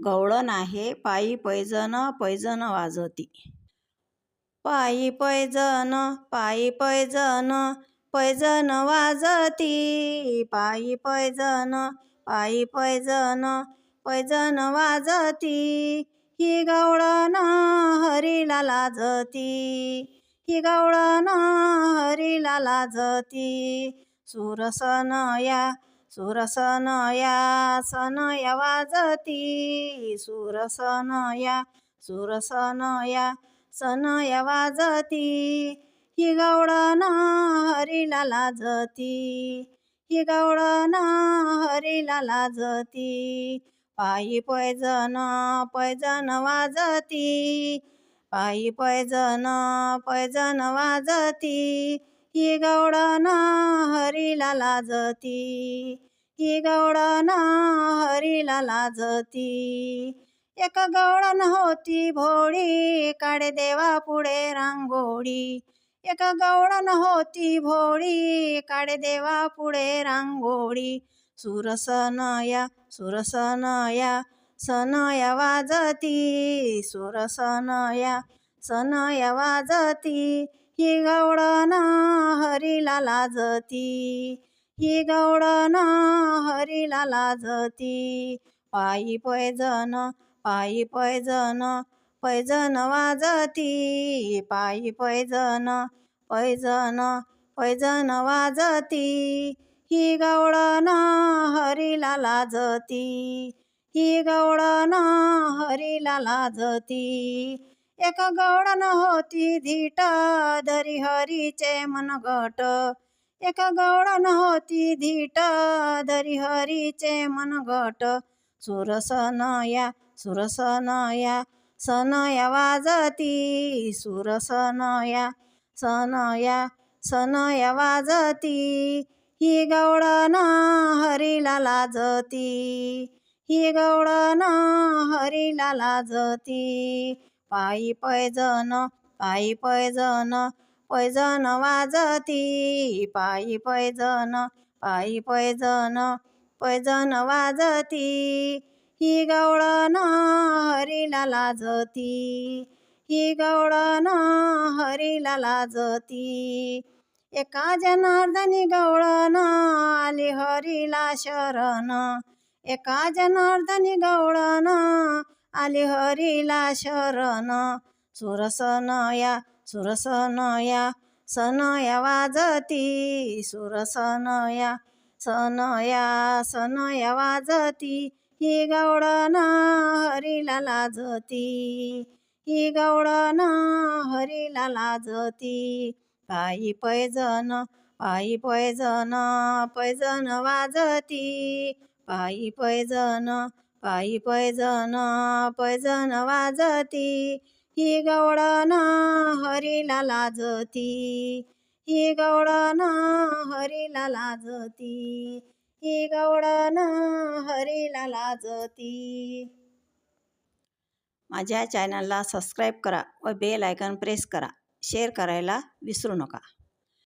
गवळण आहे पायी पैजण पैजण वाजती. पायी पैजण पैजण वाजती. पायी पैजण पैजण वाजती. ही गवळण हरीला लाजती. ही गवळण हरीला लाजती. सुरसनया सनया वाजती. सुरसनया सनया वाजती. ही गवळण हरीला लाजती. ही गवळण हरीला लाजती. पायी पैजण पैजण वाजती. पायी पैजण वाजती. ही गवळण हरीला लाजती. ही गवळण हरीला लाजती. एक गवळण होती भोळी काढे देवा पुढे रांगोळी. एक गवळण होती भोळी काढे देवा पुढे रांगोळी. सुरसनया सनया वाजती. सुरसनया सनया वाजती. ही गवळण हरीला लाजती. ही गवळण हरीला लाजती. पायी पैजण पैजण वाजती. पायी पैजण वाजती. ही गवळण हरीला लाजती. ही गवळण हरीला लाजती. एक गवळण होती धीट धरी हरीचे मनगट. एक गवळण होती धीट धरी हरीचे मनगट. सुरसनया सनया वाजती. सुरसनया सनया वाजती. ही गवळण हरीला लाजती. ही गवळण हरीला लाजती. पायी पैजण पैजण वाजती. पायी पैजण पैजण वाजती. ही गवळण हरीला लाजती. ही गवळण हरीला लाजती. एका जनार्दनी गवळण आली हरीला शरण. एका जनार्दनी गवळण आली हरीला शरण. सुरसनया सनया वाजती. सुरसनया सनया वाजती. ही गवळण हरीला लाजती. ही गवळण हरीला लाजती. पायी पैजण पैजण वाजती. पायी पैजण पैजण वाजती. ही गवळण हरीला लाजती. ही गवळण हरीला लाजती. ही गवळण हरीला लाजती. माझ्या चॅनलला सबस्क्राईब करा व बेल आयकॉन प्रेस करा. शेअर करायला विसरू नका.